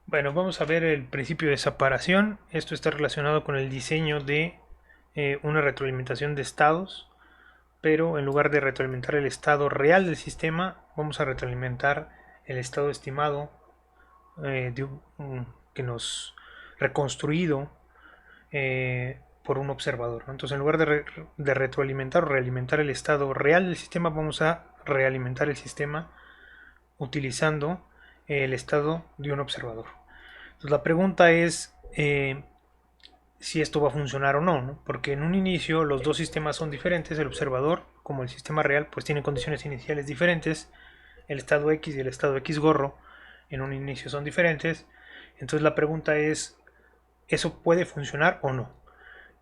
Bueno, vamos a ver el principio de separación. Esto está relacionado con el diseño de una retroalimentación de estados, pero en lugar de retroalimentar el estado real del sistema, vamos a retroalimentar el estado estimado que nos reconstruido por un observador, ¿no? Entonces, en lugar de retroalimentar o realimentar el estado real del sistema, vamos a realimentar el sistema utilizando el estado de un observador. Entonces, la pregunta es si esto va a funcionar o no, ¿no? Porque en un inicio los dos sistemas son diferentes, el observador como el sistema real pues tiene condiciones iniciales diferentes, el estado X y el estado X gorro en un inicio son diferentes, entonces la pregunta es, ¿eso puede funcionar o no?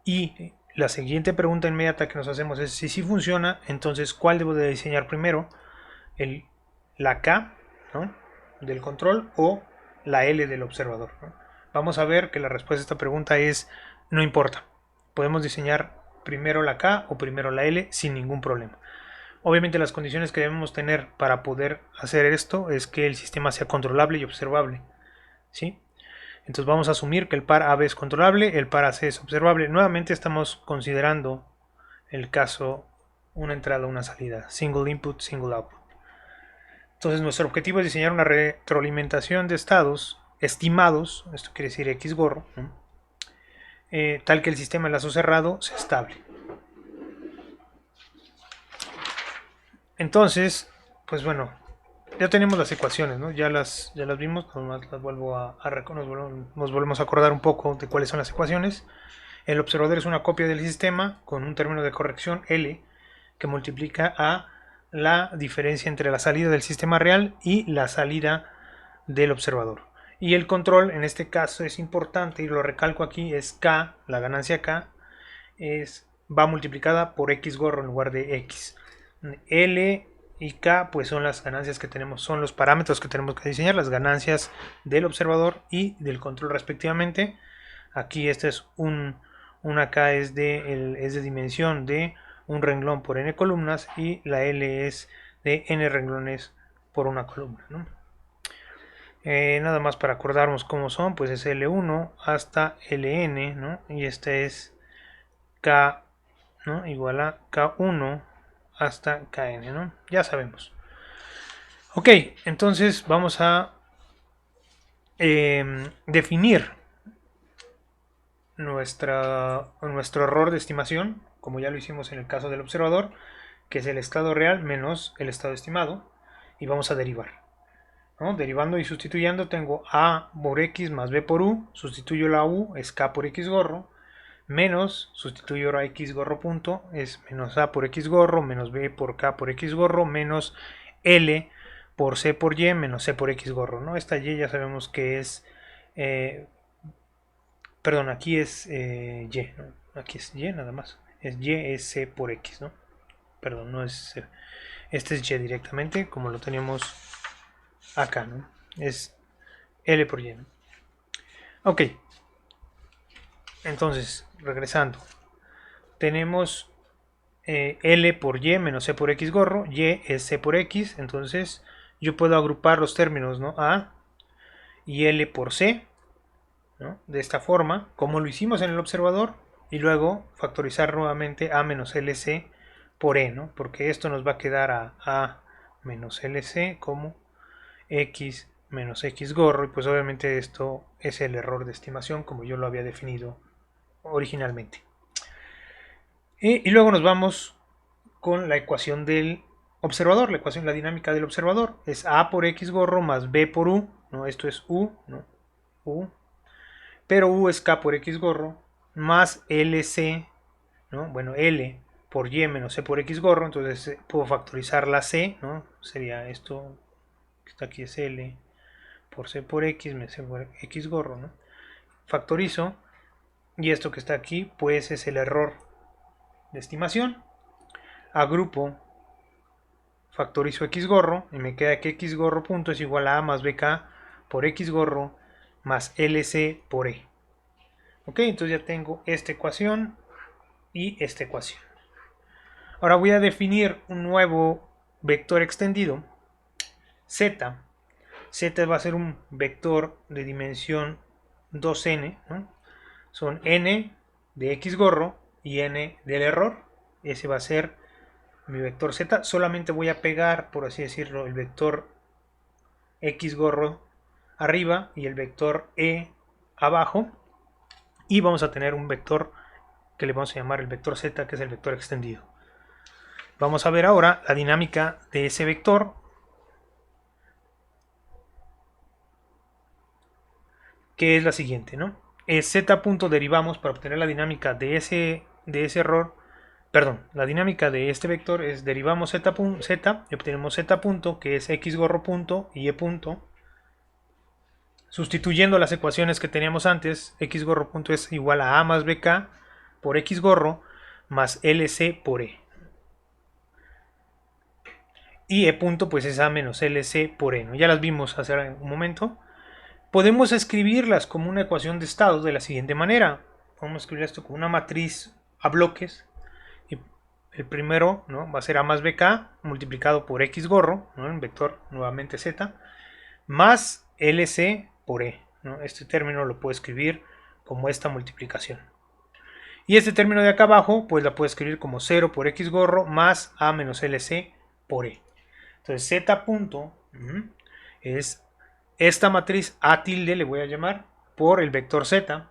Y la siguiente pregunta inmediata que nos hacemos es, si sí funciona, entonces ¿cuál debo de diseñar primero? El, la K, ¿no?, del control o la L del observador, ¿no? Vamos a ver que la respuesta a esta pregunta es no importa. Podemos diseñar primero la K o primero la L sin ningún problema. Obviamente las condiciones que debemos tener para poder hacer esto es que el sistema sea controlable y observable, ¿sí? Entonces vamos a asumir que el par AB es controlable, el par AC es observable. Nuevamente estamos considerando el caso una entrada, una salida, single input, single output. Entonces nuestro objetivo es diseñar una retroalimentación de estados estimados, esto quiere decir X gorro, ¿no?, tal que el sistema en lazo cerrado sea estable. Entonces, pues bueno, ya tenemos las ecuaciones, ¿no? Ya las vimos, las vuelvo nos volvemos a acordar un poco de cuáles son las ecuaciones. El observador es una copia del sistema con un término de corrección L que multiplica a la diferencia entre la salida del sistema real y la salida del observador. Y el control, en este caso es importante y lo recalco aquí, es K, la ganancia K, va multiplicada por X gorro en lugar de X. L y K pues son las ganancias que tenemos, son los parámetros que tenemos que diseñar, las ganancias del observador y del control respectivamente. Aquí este es una K es de dimensión de un renglón por n columnas y la L es de n renglones por una columna, ¿no? Nada más para acordarnos cómo son, pues es L1 hasta Ln, ¿no? Y este es K, ¿no?, igual a K1 hasta Kn, ¿no? Ya sabemos. Ok, entonces vamos a definir nuestro error de estimación, como ya lo hicimos en el caso del observador, que es el estado real menos el estado estimado, y vamos a derivar, ¿no? Derivando y sustituyendo tengo A por X más B por U, sustituyo la U, es K por X gorro, menos, sustituyo ahora X gorro punto, es menos A por X gorro, menos B por K por X gorro, menos L por C por Y, menos C por X gorro, ¿no? Esta Y ya sabemos que es, perdón, aquí es Y, ¿no? Aquí es Y nada más, es Y, es C por X, ¿no? Perdón, no es C. Este es Y directamente, como lo teníamos acá, ¿no? Es L por Y, ¿no? Ok, entonces, regresando, tenemos L por Y menos C por X gorro, Y es C por X, entonces yo puedo agrupar los términos, ¿no?, A y L por C, ¿no?, de esta forma, como lo hicimos en el observador, y luego factorizar nuevamente A menos LC por E, ¿no?, porque esto nos va a quedar a menos LC como X menos X gorro, y pues obviamente esto es el error de estimación como yo lo había definido originalmente. Y luego nos vamos con la ecuación del observador, la dinámica del observador. Es A por X gorro más B por U, ¿no? Esto es U, ¿no? U, pero U es K por X gorro, más LC, ¿no? Bueno, L por Y menos C por X gorro, entonces puedo factorizar la C, ¿no? Sería esto, que está aquí es L por C por X, menos C por X gorro, ¿no? Factorizo, y esto que está aquí, pues es el error de estimación. Agrupo, factorizo X gorro, y me queda que X gorro punto es igual a A más BK por X gorro más LC por E. Ok, entonces ya tengo esta ecuación y esta ecuación. Ahora voy a definir un nuevo vector extendido, Z. Z va a ser un vector de dimensión 2n, ¿no? Son n de x gorro y n del error. Ese va a ser mi vector z. Solamente voy a pegar, por así decirlo, el vector x gorro arriba y el vector e abajo, y vamos a tener un vector que le vamos a llamar el vector z, que es el vector extendido. Vamos a ver ahora la dinámica de ese vector, que es la siguiente, ¿no? Es z punto, derivamos para obtener la dinámica de ese error, perdón, la dinámica de este vector es derivamos z y obtenemos z punto, que es x gorro punto y e punto. Sustituyendo las ecuaciones que teníamos antes, x gorro punto es igual a a más bk por x gorro más lc por e. Y e punto pues es a menos lc por e, ¿no? Ya las vimos hace un momento. Podemos escribirlas como una ecuación de estados de la siguiente manera. Vamos a escribir esto como una matriz a bloques. Y el primero, ¿no?, va a ser a más bk multiplicado por x gorro, ¿no?, en vector nuevamente z, más lc por e, ¿no? Este término lo puedo escribir como esta multiplicación. Y este término de acá abajo, pues la puedo escribir como 0 por x gorro más a menos lc por e. Entonces z punto es esta matriz a tilde, le voy a llamar, por el vector z,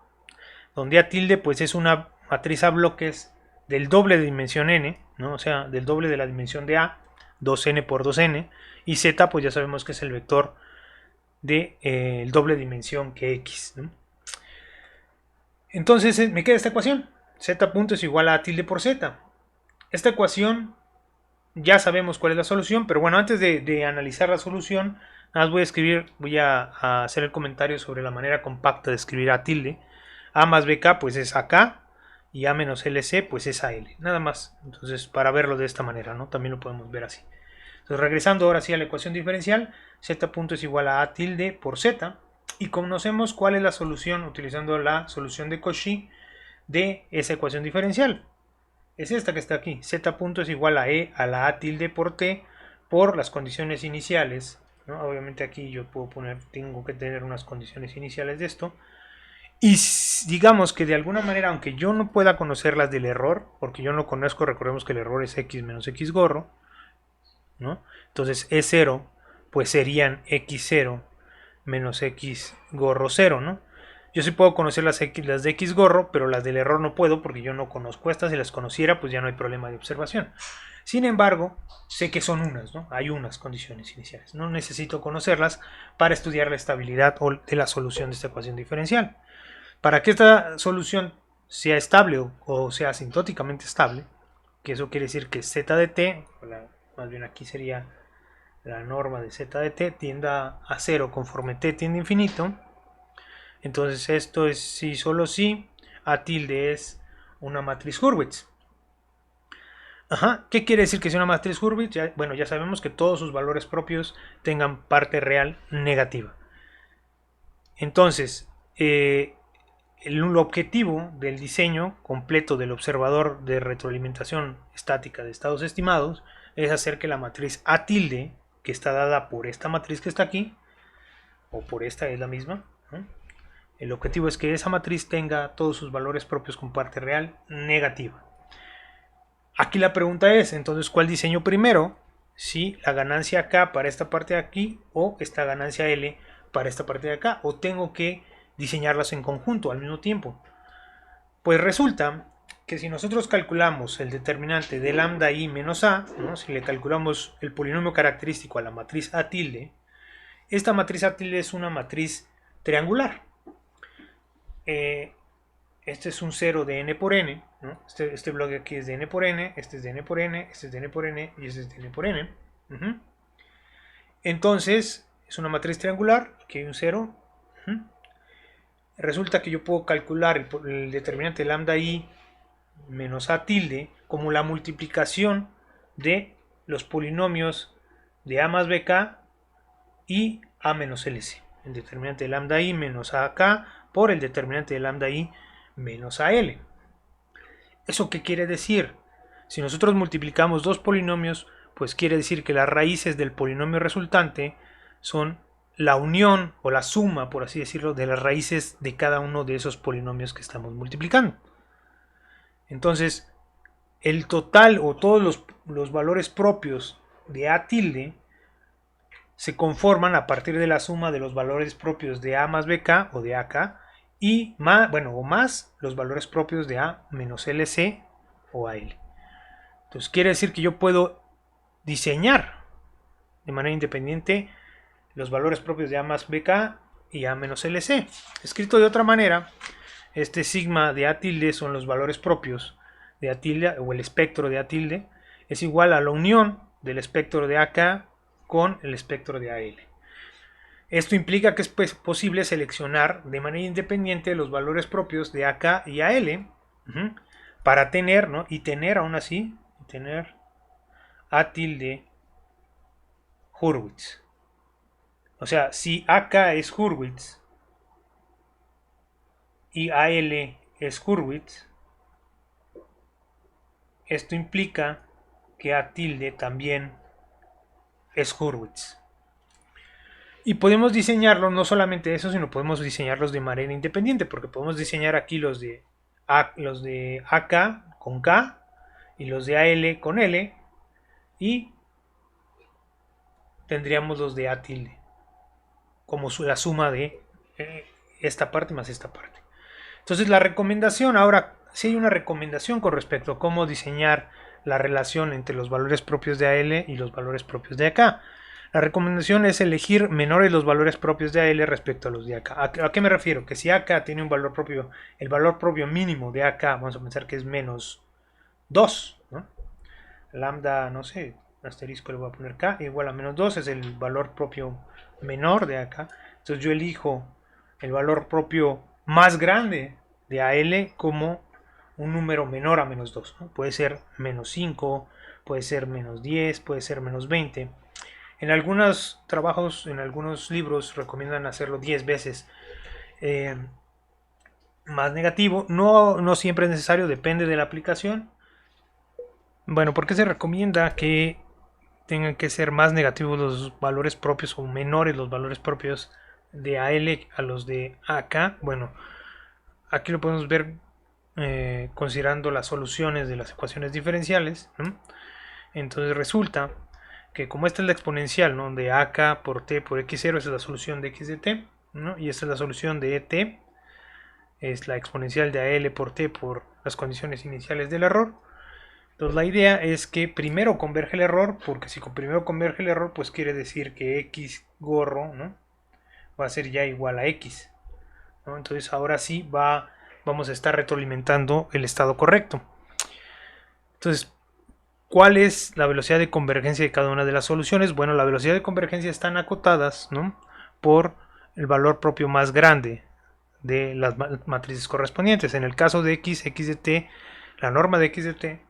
donde a tilde pues es una matriz a bloques del doble de dimensión n, ¿no? O sea, del doble de la dimensión de a, 2n por 2n, y z pues ya sabemos que es el vector de el doble dimensión que x, ¿no? Entonces me queda esta ecuación, z punto es igual a tilde por z. Esta ecuación ya sabemos cuál es la solución, pero bueno, antes de analizar la solución, nada más voy a hacer el comentario sobre la manera compacta de escribir a tilde. A más bk pues es ak y a menos lc pues es al, nada más. Entonces, para verlo de esta manera, ¿no?, también lo podemos ver así. Entonces, regresando ahora sí a la ecuación diferencial, z punto es igual a tilde por z, y conocemos cuál es la solución utilizando la solución de Cauchy de esa ecuación diferencial. Es esta que está aquí, z punto es igual a e a la a tilde por t por las condiciones iniciales, ¿no? Obviamente aquí yo puedo poner, tengo que tener unas condiciones iniciales de esto, y digamos que de alguna manera, aunque yo no pueda conocer las del error, porque yo no conozco, recordemos que el error es x menos x gorro, ¿no? Entonces E0 pues serían x0 menos x gorro 0, ¿no? Yo sí puedo conocer las de x gorro, pero las del error no puedo porque yo no conozco estas. Si las conociera, pues ya no hay problema de observación. Sin embargo, sé que son unas, ¿no? Hay unas condiciones iniciales. No necesito conocerlas para estudiar la estabilidad de la solución de esta ecuación diferencial. Para que esta solución sea estable o sea asintóticamente estable, que eso quiere decir que z de t, más bien aquí sería la norma de z de t, tienda a 0 conforme t tiende a infinito. Entonces esto es si solo si a tilde es una matriz Hurwitz. Ajá, ¿qué quiere decir que es una matriz Hurwitz? Bueno, ya sabemos que todos sus valores propios tengan parte real negativa. Entonces, el objetivo del diseño completo del observador de retroalimentación estática de estados estimados es hacer que la matriz a tilde, que está dada por esta matriz que está aquí, o por esta, es la misma, ¿no? El objetivo es que esa matriz tenga todos sus valores propios con parte real negativa. Aquí la pregunta es, entonces, ¿cuál diseño primero? Si la ganancia acá para esta parte de aquí, o esta ganancia L para esta parte de acá, o tengo que diseñarlas en conjunto al mismo tiempo. Pues resulta que si nosotros calculamos el determinante de lambda i menos a, ¿no?, si le calculamos el polinomio característico a la matriz a tilde, esta matriz a tilde es una matriz triangular. Este es un 0 de n por n, ¿no? Este bloque aquí es de n por n, este es de n por n, este es de n por n y este es de n por n. Entonces, es una matriz triangular, aquí hay un 0. Resulta que yo puedo calcular el determinante lambda i menos a tilde como la multiplicación de los polinomios de a más bk y a menos lc. El determinante de lambda i menos a k por el determinante de lambda i menos a l. ¿Eso qué quiere decir? Si nosotros multiplicamos dos polinomios, pues quiere decir que las raíces del polinomio resultante son la unión o la suma, por así decirlo, de las raíces de cada uno de esos polinomios que estamos multiplicando. Entonces, el total o todos los valores propios de A tilde se conforman a partir de la suma de los valores propios de A más BK o de AK y más, bueno, o más los valores propios de A menos LC o AL. Entonces quiere decir que yo puedo diseñar de manera independiente los valores propios de A más BK y A menos LC. Escrito de otra manera, este sigma de A tilde son los valores propios de A tilde o el espectro de A tilde es igual a la unión del espectro de AK con el espectro de AL. Esto implica que es posible seleccionar de manera independiente los valores propios de AK y AL para tener, ¿no? Y tener aún así, tener A tilde Hurwitz. O sea, si AK es Hurwitz y AL es Hurwitz, esto implica que A tilde también es Hurwitz. Y podemos diseñarlos, no solamente eso, sino podemos diseñarlos de manera independiente, porque podemos diseñar aquí los de AK con K y los de AL con L, y tendríamos los de A tilde como la suma de esta parte más esta parte. Entonces la recomendación, ahora sí hay una recomendación con respecto a cómo diseñar la relación entre los valores propios de AL y los valores propios de AK. La recomendación es elegir menores los valores propios de AL respecto a los de AK. ¿A qué me refiero? Que si AK tiene un valor propio, el valor propio mínimo de AK, vamos a pensar que es menos 2, ¿no? Lambda, no sé, asterisco le voy a poner K, igual a menos 2 es el valor propio menor de AK. Entonces yo elijo el valor propio más grande de AL como un número menor a menos 2, ¿no? Puede ser menos 5, puede ser menos 10, puede ser menos 20. En algunos trabajos, en algunos libros recomiendan hacerlo 10 veces más negativo. No siempre es necesario, depende de la aplicación. Bueno, ¿por qué se recomienda que tengan que ser más negativos los valores propios o menores los valores propios de AL a los de AK? Bueno, aquí lo podemos ver considerando las soluciones de las ecuaciones diferenciales, ¿no? Entonces resulta que como esta es la exponencial, ¿no? De AK por T por X0, esa es la solución de X de T, ¿no? Y esta es la solución de ET, es la exponencial de AL por T por las condiciones iniciales del error. Entonces la idea es que primero converge el error, porque si primero converge el error, pues quiere decir que X gorro, ¿no? Va a ser ya igual a X, ¿no? Entonces ahora sí vamos a estar retroalimentando el estado correcto. Entonces, ¿cuál es la velocidad de convergencia de cada una de las soluciones? Bueno, la velocidad de convergencia están acotadas, ¿no? Por el valor propio más grande de las matrices correspondientes. En el caso de X de T, la norma de X de T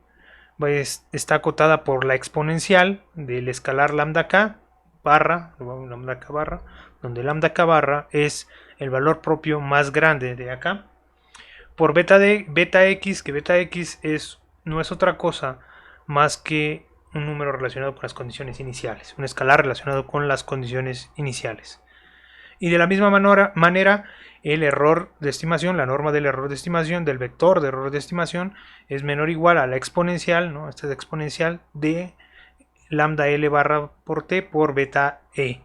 pues, está acotada por la exponencial del escalar lambda k barra, donde lambda k barra es el valor propio más grande de acá, por beta x, que beta x no es otra cosa más que un número relacionado con las condiciones iniciales, un escalar relacionado con las condiciones iniciales. Y de la misma manera, el error de estimación, la norma del error de estimación, del vector de error de estimación, es menor o igual a la exponencial, ¿no? Esta es exponencial de lambda L barra por T por beta E,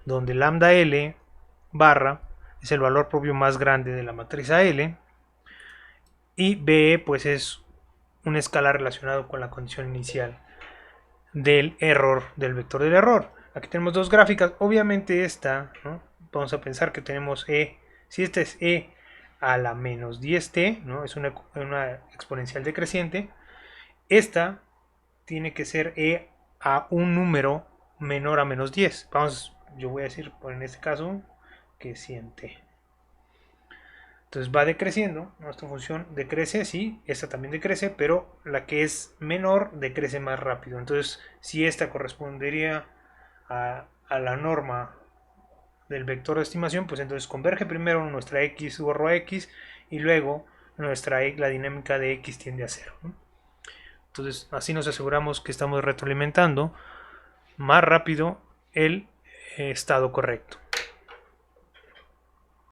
donde lambda L barra es el valor propio más grande de la matriz AL y BE pues es un escalar relacionado con la condición inicial del error, del vector del error. Aquí tenemos dos gráficas, obviamente esta, ¿no? Vamos a pensar que tenemos E, si esta es E a la menos 10t, ¿no? Es una exponencial decreciente, esta tiene que ser E a un número menor a menos 10. Yo voy a decir, en este caso, que 100t. Entonces va decreciendo, nuestra función decrece, sí, esta también decrece, pero la que es menor decrece más rápido. Entonces, si esta correspondería a la norma del vector de estimación, pues entonces converge primero nuestra x gorro a x y luego la dinámica de x tiende a 0, ¿no? Entonces, así nos aseguramos que estamos retroalimentando más rápido estado correcto.